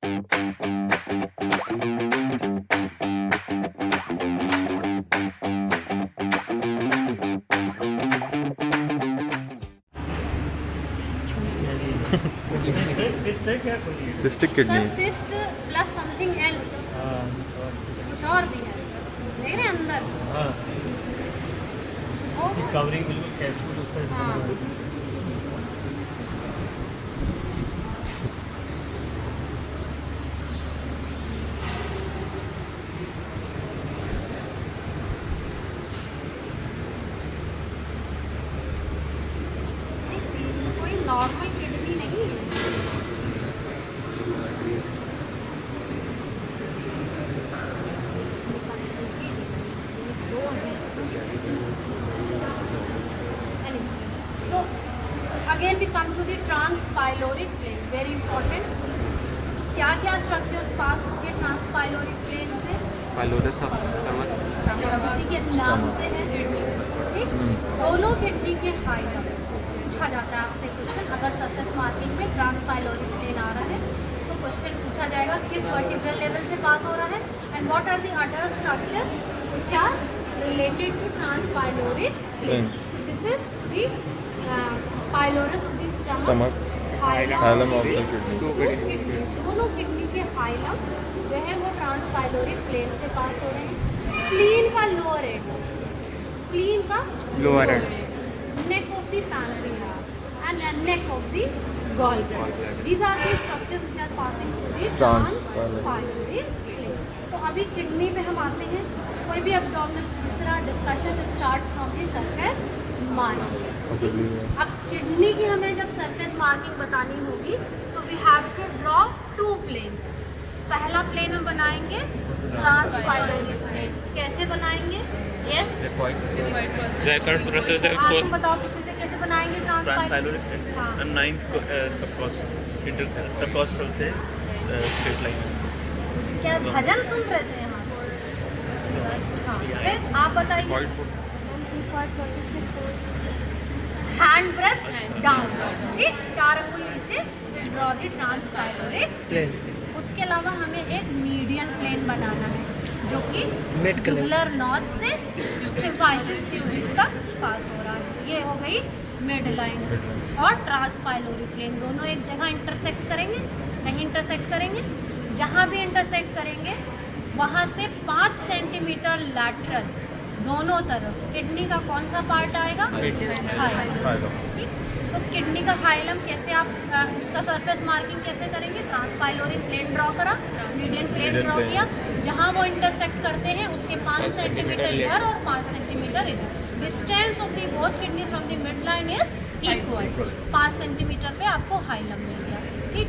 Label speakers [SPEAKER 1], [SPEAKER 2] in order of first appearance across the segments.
[SPEAKER 1] Cystic kidney
[SPEAKER 2] cyst plus something else, कुछ और भी है देख रहे हैं अंदर कुछ और है?
[SPEAKER 3] कवरिंग बिल्कुल कैप्सूल उस पर
[SPEAKER 2] हाँ। नहीं, कोई नॉर्मल किडनी नहीं है। So again we come to the transpyloric plane, very important. क्या क्या स्ट्रक्चर्स पास होंगे ट्रांसपाइलोरिक प्लेन से?
[SPEAKER 1] पाइलोरस ऑफ स्टमक,
[SPEAKER 2] इसी के नाम से है, ठीक। दोनों किडनी के हाइलम पूछा जाता है आपसे क्वेश्चन, अगर सरफेस मार्किंग में ट्रांसपाइलोरिक प्लेन आ रहा है तो क्वेश्चन पूछा जाएगा किस वर्टिब्रल लेवल से पास हो रहा है and what are the other structures which are related to transpyloric plane. So this is the pylorus of the stomach.
[SPEAKER 1] Hilum of the kidney.
[SPEAKER 2] दोनों किडनी के हाइलम जो है वो ट्रांसपाइलोरिक प्लेन से पास हो रहे हैं। स्प्लीन का लोअर एंड, स्प्लीन का
[SPEAKER 1] lower and,
[SPEAKER 2] neck of the pancreas and neck of the gallbladder. These are the structures which are passing through the transpyloric plane. तो अभी किडनी पे हम आते हैं। कोई भी एब्डोमिनल तीसरा discussion starts from the surface marking. अब किडनी की हमें जब सरफेस मार्किंग बतानी होगी तो we have to draw two planes. पहला प्लेन हम बनाएंगे ट्रांसपाइलोरिक प्लेन। कैसे बनाएंगे? यस
[SPEAKER 3] जयकर प्रोसेस है
[SPEAKER 2] आप बताओ पीछे से कैसे बनाएंगे ट्रांसपाइलोरिक प्लेन? हाँ,
[SPEAKER 3] नाइन्थ सबकॉस्टल से स्ट्रेट लाइन।
[SPEAKER 2] क्या भजन सुन रहे थे यहाँ? हाँ, फिर आप बताइए। हैंड ब्रेथ डाउन, ठीक, 4 अंगुल नीचे, ड्रॉ द ट्रांसपाइलोरिक प्लेन। उसके अलावा हमें एक मीडियन प्लेन बनाना है जो कि जुगुलर नॉच से सिम्फाइसिस प्यूबिस तक पास हो रहा है। ये हो गई मिड लाइन और ट्रांसपाइलोरिक प्लेन, दोनों एक जगह इंटरसेक्ट करेंगे, नहीं इंटरसेक्ट करेंगे, जहाँ भी इंटरसेक्ट करेंगे वहाँ से 5 सेंटीमीटर लैटरल दोनों तरफ किडनी का कौन सा पार्ट आएगा? हाइलम। ठीक, तो किडनी का हाइलम कैसे आप उसका सरफेस मार्किंग कैसे करेंगे? ट्रांसपाइलोरिक प्लेन ड्रॉ करा, मीडियन प्लेन ड्रॉ किया, जहाँ वो इंटरसेक्ट करते हैं उसके 5 सेंटीमीटर इधर और 5 सेंटीमीटर इधर। Distance of the both kidney from the mid line is equal. 5 centimetre पे आपको हाइलम मिल गया, ठीक।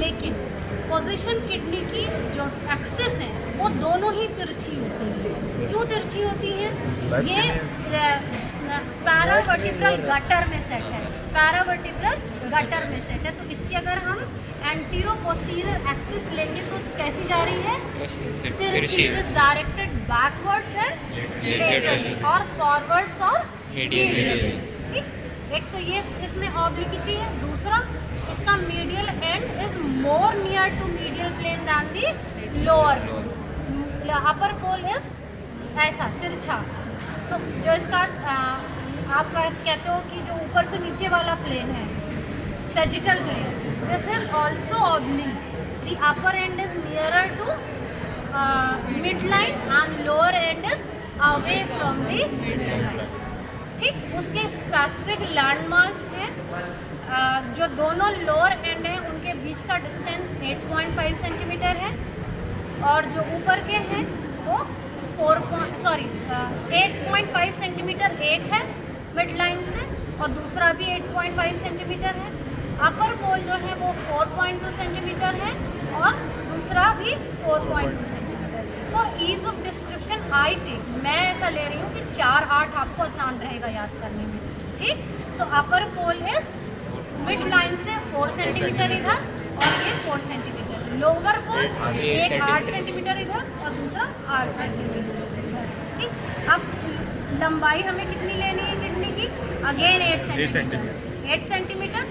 [SPEAKER 2] लेकिन पोजीशन किडनी की जो एक्सिस है वो दोनों ही तिरछी होती है। क्यों तिरछी होती है? ये पैरावर्टिब्रल गटर में सेट है, पैरावर्टिब्रल गटर में सेट है। तो इसकी अगर हम एंटीरो पोस्टीरियर एक्सिस लेंगे तो कैसी जा रही है? तिरछी। Is directed backwards and laterally और फॉरवर्ड्स और मीडियली, ठीक। एक तो ये इसमें ऑब्लिक्विटी है, दूसरा इसका medial end is more near to medial plane than the lower pole. Upper pole is ऐसा तिरछा। तो जो इसका आप कहते हो कि जो ऊपर से नीचे वाला प्लेन है sagittal plane, this is also oblique. The upper end is nearer to mid line and lower end is away from the mid line, ठीक। उसके स्पेसिफिक लैंडमार्क्स हैं। जो दोनों लोअर एंड हैं उनके बीच का डिस्टेंस 8.5 सेंटीमीटर है और जो ऊपर के हैं वो 8.5 सेंटीमीटर एक है मिड लाइन से और दूसरा भी 8.5 सेंटीमीटर है। अपर पोल जो है वो 4.2 सेंटीमीटर है और दूसरा भी 4.2 centimetre. For ease of description I take, मैं ऐसा ले रही हूँ कि 4-8 आपको आसान रहेगा याद करने में, ठीक। तो अपर पोल इज मिड लाइन से 4 सेंटीमीटर इधर और ये 4 सेंटीमीटर। लोअर पोल एक 8 सेंटीमीटर इधर और दूसरा 8 सेंटीमीटर इधर, ठीक। अब लंबाई हमें कितनी लेनी है किडनी की? Again 8 centimetre.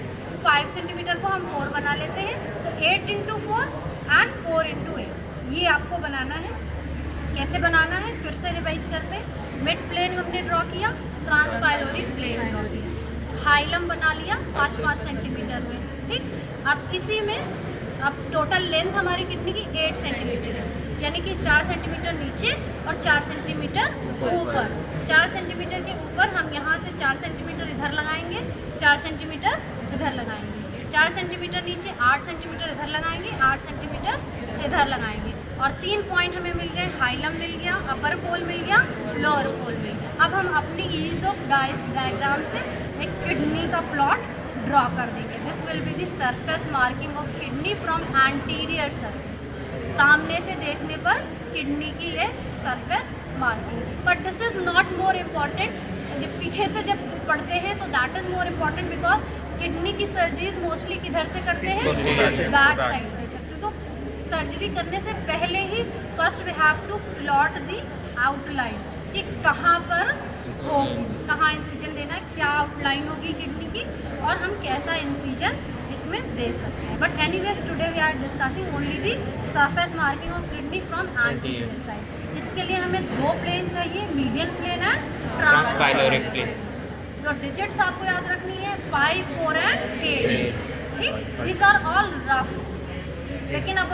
[SPEAKER 2] 5 सेंटीमीटर को हम 4 बना लेते हैं तो 8 × 4 एंड अभी आपको बनाना है। कैसे बनाना है फिर से रिवाइज करते हैं। मिड प्लेन हमने ड्रॉ किया, ट्रांसपाइलोरिक प्लेन ड्रॉ किया, हाइलम बना लिया 5-5 सेंटीमीटर में, ठीक। अब इसी में अब टोटल लेंथ हमारी किडनी की 8 सेंटीमीटर है, यानी कि 4 सेंटीमीटर नीचे और 4 सेंटीमीटर ऊपर। 4 सेंटीमीटर के ऊपर हम यहाँ से 4 सेंटीमीटर इधर लगाएंगे, 4 सेंटीमीटर इधर लगाएंगे, 4 सेंटीमीटर नीचे, 8 सेंटीमीटर इधर लगाएंगे, 8 सेंटीमीटर इधर लगाएंगे। और 3 पॉइंट हमें मिल गए, हाइलम मिल गया, अपर पोल मिल गया, लोअर पोल मिल गया। अब हम अपनी ईज ऑफ डायग्राम से एक किडनी का प्लॉट ड्रॉ कर देंगे। This will be the surface marking of kidney from anterior surface. सामने से देखने पर किडनी की ये surface marking. But this is not more important. पीछे से जब पढ़ते हैं तो that is more important, because kidney की सर्जरीज मोस्टली किधर से करते हैं, बैक साइड से करते हैं। तो सर्जरी करने से पहले ही first we have to plot the outline कि कहाँ पर होगी, कहाँ इंसिजन देना है, क्या आउटलाइन होगी किडनी की, और हम कैसा इंसिजन इसमें दे सकते हैं। But anyways today we are discussing only the surface marking of kidney from anterior side. इसके लिए हमें 2 प्लेन चाहिए, median plane and transpyloric plane. जो डिजिट्स आपको याद रखनी है 5, 4 एंड 8, ठीक। दीज आर ऑल रफ, लेकिन अब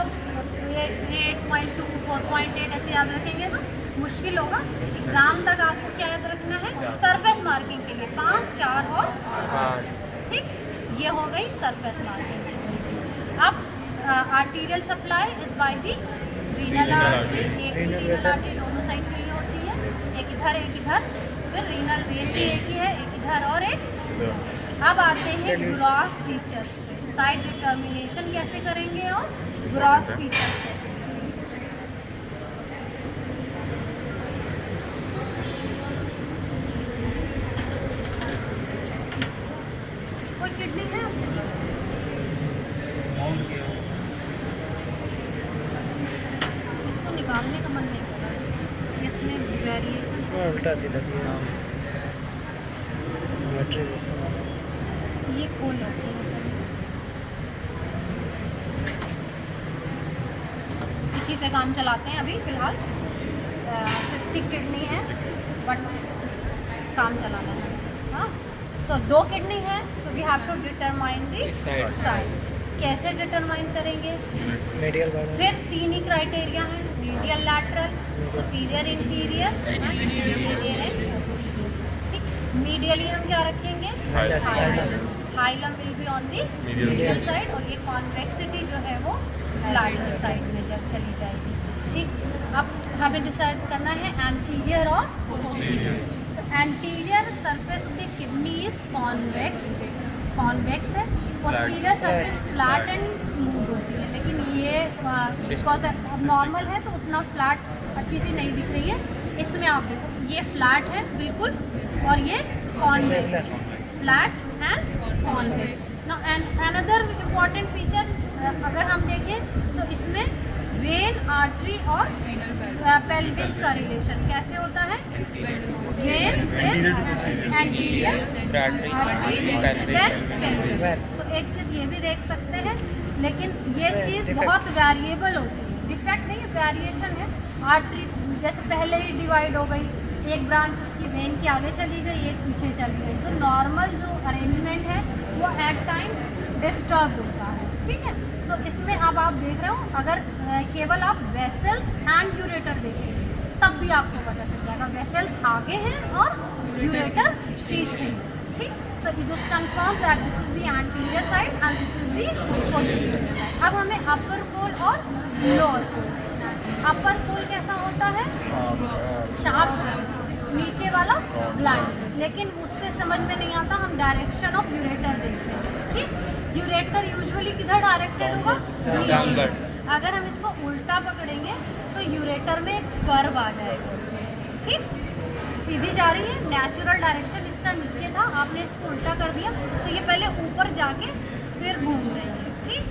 [SPEAKER 2] 8.2, 4.8 ऐसे याद रखेंगे तो मुश्किल होगा। एग्जाम तक आपको क्या याद रखना है, सरफेस मार्किंग के लिए 5, 4 और 8, ठीक। ये हो गई सरफेस मार्किंग। अब arterial supply is by the renal artery. एक रीनल आर्टरी दोनों साइड के लिए होती है, एक इधर, फिर रीनल वेन भी एक ही है, एक इधर और एक। अब आते हैं ग्रॉस फीचर्स पे। साइड डिटर्मिनेशन कैसे करेंगे और ग्रॉस फीचर्स कैसे करेंगे। कोई किडनी है आपके पास? इसको निकालने का मन नहीं कर रहा, इसमें वेरिएशन
[SPEAKER 4] उल्टा सीधा दिया बैटरी
[SPEAKER 2] ये खोल रखते हैं सर। इसी से काम चलाते हैं अभी फ़िलहाल। सिस्टिक किडनी है बट काम चलाना है। हाँ, तो 2 किडनी है तो we have to determine the side. कैसे डिटरमाइन करेंगे?
[SPEAKER 4] मीडियल बार
[SPEAKER 2] फिर 3 ही क्राइटेरिया हैं, मीडियल, लैटरल, सुपीरियर, इंफीरियर, ठीक। मीडियली हम क्या रखेंगे? Hilum will be on the medial side, और ये कॉन्वेक्सिटी जो है वो लैटरल साइड में चली जाएगी, ठीक। अब हमें डिसाइड करना है एंटीरियर और posterior. So anterior surface of the kidney is convex है, posterior surface flat and smooth होती है, लेकिन ये बिकॉज अब नॉर्मल है तो उतना फ्लैट अच्छी सी नहीं दिख रही है। इसमें आप देखो ये फ्लैट है बिल्कुल, और ये convex, flat and convex. Now and another important feature अगर हम देखें तो इसमें वेन, आर्टरी और पेल्विस का रिलेशन कैसे होता है? Vein is anterior, artery then pelvis. तो एक चीज़ ये भी देख सकते हैं, लेकिन ये चीज़ बहुत वेरिएबल होती है, डिफेक्ट नहीं है, वेरिएशन है। आर्टरी जैसे पहले ही डिवाइड हो गई, एक ब्रांच उसकी वेन के आगे चली गई, एक पीछे चली गई, तो नॉर्मल जो अरेंजमेंट है वो एट टाइम्स डिस्टर्ब होता है, ठीक है। सो इसमें अब आप देख रहे हो, अगर केवल आप वेसल्स एंड यूरेटर देखेंगे तब भी आपको पता चल जाएगा वेसल्स आगे हैं और यूरेटर पीछे है, ठीक। So this confirms that this is the anterior side and this is the posterior side. अब हमें अपर पोल और लोअर पोल। अपर पोल कैसा होता है? शार्प, नीचे वाला ब्लाइंड, लेकिन उससे समझ में नहीं आता, हम डायरेक्शन ऑफ यूरेटर देखते हैं, ठीक। यूरेटर यूजुअली किधर डायरेक्टेड होगा? नीचे। अगर हम इसको उल्टा पकड़ेंगे तो यूरेटर में कर्व आ जाएगा, ठीक। सीधी जा रही है, नेचुरल डायरेक्शन इसका नीचे था, आपने इसको उल्टा कर दिया तो ये पहले ऊपर जाके फिर घूम रही है, ठीक।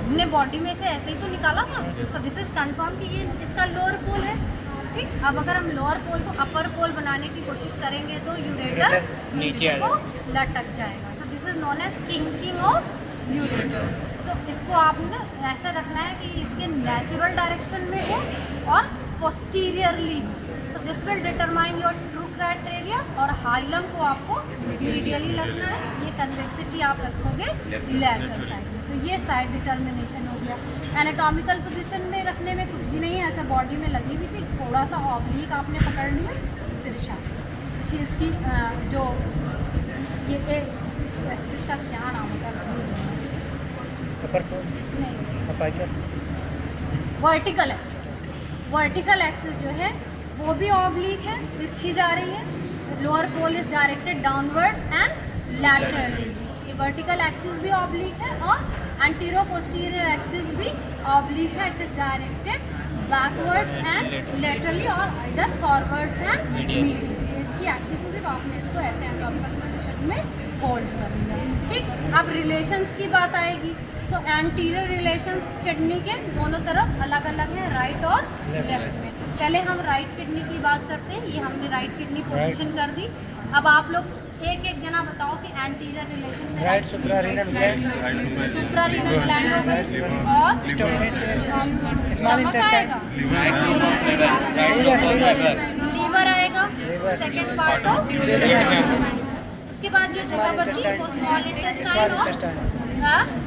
[SPEAKER 2] हमने बॉडी में से ऐसे ही तो निकाला था। सो दिस इज कंफर्म कि ये इसका लोअर पोल है, ठीक। अब अगर हम लोअर पोल को अपर पोल बनाने की कोशिश करेंगे तो यूरेटर नीचे को लटक जाएगा। So this is known as kinking of ureter. तो तो इसको आपने ऐसा रखना है कि इसके नेचुरल डायरेक्शन में हो और पोस्टीरियरली हो। So this will determine your true criterias. और हाइलम को आपको मीडियली रखना है, ये कन्वेक्सिटी आप रखोगे लैटरल साइड में। तो ये साइड डिटर्मिनेशन हो गया। एनाटॉमिकल पोजीशन में रखने में कुछ भी नहीं है, ऐसा बॉडी में लगी हुई थी, थोड़ा सा ऑब्लिक आपने पकड़ लिया तिरछा, कि इसकी जो ये इस एक्सिस का क्या नाम होता है,
[SPEAKER 4] अपर को
[SPEAKER 2] नहीं,
[SPEAKER 4] अपाइकर
[SPEAKER 2] वर्टिकल एक्सिस। वर्टिकल एक्सिस जो है वो भी ऑब्लिक है, तिरछी जा रही है। Lower pole is directed downwards and laterally. ये वर्टिकल एक्सिस भी ऑब्लिक है और एंटीरो पोस्टीरियर एक्सिस भी ऑब्लिक है। It is directed backwards and laterally और इधर फॉरवर्ड्स एंड मीडियली। इसकी एक्सिस होगी तो आपने इसको ऐसे एनाटॉमिकल पोजीशन में होल्ड कर लिया। ठीक, अब रिलेशंस की बात आएगी तो एंटीरियर रिलेशंस किडनी के दोनों तरफ अलग अलग है, राइट और लेफ्ट में। पहले हम राइट किडनी की बात करते हैं। ये हमने राइट किडनी पोजीशन कर दी। अब आप लोग एक एक जना बताओ कि एंटीरियर रिलेशन में
[SPEAKER 4] right suprarenal gland,
[SPEAKER 2] suprarenal gland हो गई और स्टमक आएगा, लीवर आएगा, सेकंड पार्ट ऑफ उसके बाद जो जगह बची वो स्मॉल इंटेस्टाइन और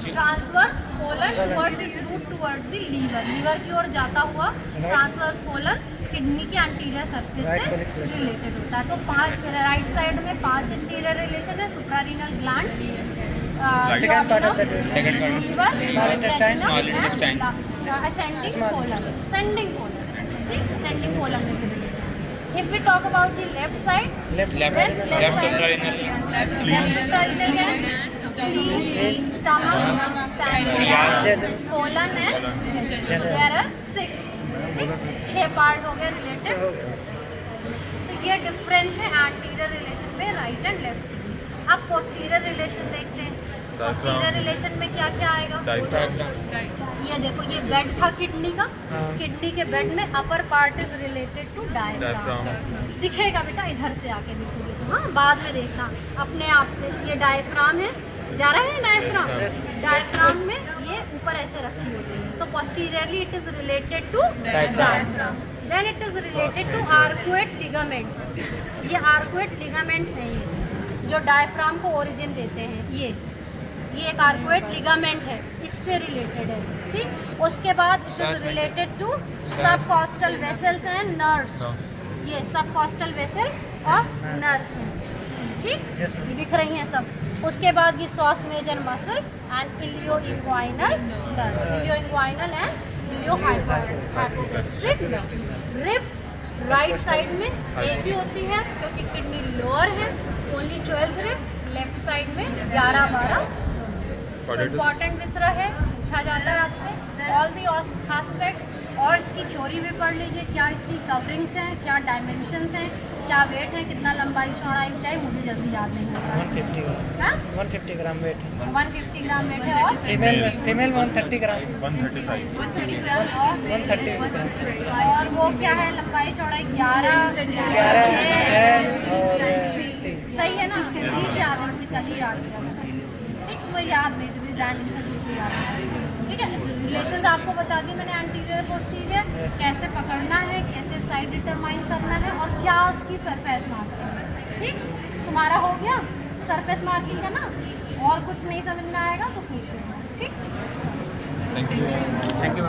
[SPEAKER 2] transverse colon towards is root towards the liver. Liver की ओर जाता हुआ ट्रांसवर्स कोलन किडनी के एंटीरियर सरफेस से रिलेटेड होता है। तो 5 राइट साइड में 5 इंटीरियर रिलेशन है। Suprarenal gland,
[SPEAKER 4] Second part of that is
[SPEAKER 2] liver,
[SPEAKER 4] small intestine,
[SPEAKER 2] ascending colon, sending colon, ठीक, सेंडिंग कोलन से related. If we talk about the left side,
[SPEAKER 4] Left
[SPEAKER 2] suprarenal, spleen, stomach, pancreas, colon and jejunum. There are 6. 6 part हो गए related. तो ये difference है anterior relation में right and left. अब posterior relation देखते हैं। पोस्टीरियर रिलेशन में क्या क्या आएगा? ये देखो, ये बेड था किडनी का। किडनी के बेड में upper part is related to diaphragm. दिखेगा बेटा, इधर से आके देखोगे तो, हाँ बाद में देखना अपने आप से। ये डायफ्राम है, जा रहा है डायफ्राम। डायफ्राम में ये ऊपर ऐसे रखी होती है। So posteriorly it is related to diaphragm. Then it is related to arcuate ligaments. ये आर्कुएट लिगामेंट्स हैं ये जो डायफ्राम को ओरिजिन देते हैं। ये एक आर्कुएट लिगामेंट है, इससे रिलेटेड है। ठीक, उसके बाद it is related to subcostal vessels and nerves. ये सबकॉस्टल वेसल और नर्व्स हैं, ठीक, ये दिख रही हैं सब। उसके बाद ये psoas major muscle and ilioinguinal nerve, ilioinguinal and iliohypogastric nerve. Ribs right side में एक ही होती है क्योंकि किडनी लोअर है, only 12th rib. Left side में 11-12 इम्पॉर्टेंट विसरा है, पूछा जाता है आपसे ऑल दी एस्पेक्ट्स। और इसकी थ्योरी भी पढ़ लीजिए, क्या इसकी कवरिंग्स हैं, क्या डायमेंशंस हैं, क्या वेट है, कितना लंबाई चौड़ाई ऊंचाई, मुझे जल्दी याद नहीं होता।
[SPEAKER 4] 150 ग्राम वेट,
[SPEAKER 2] 150 ग्राम वेट है। और
[SPEAKER 4] फीमेल 130 ग्राम,
[SPEAKER 2] 130 ग्राम और
[SPEAKER 4] 130
[SPEAKER 2] और वो क्या है, लंबाई चौड़ाई 11
[SPEAKER 4] और
[SPEAKER 2] सही है ना? ठीक याद है, मुझे कल ही याद किया था। ठीक, मुझे याद नहीं थी, डायमेंशन भी याद है। ठीक है, रिलेशंस आपको बता दी मैंने एंटीरियर पोस्टीरियर, कैसे पकड़ना है, कैसे साइड डिटरमाइन करना है और क्या उसकी सरफेस मार्किंग है। ठीक, तुम्हारा हो गया सरफेस मार्किंग का ना? और कुछ नहीं समझ में आएगा तो पूछ लेना। ठीक,
[SPEAKER 1] थैंक यू।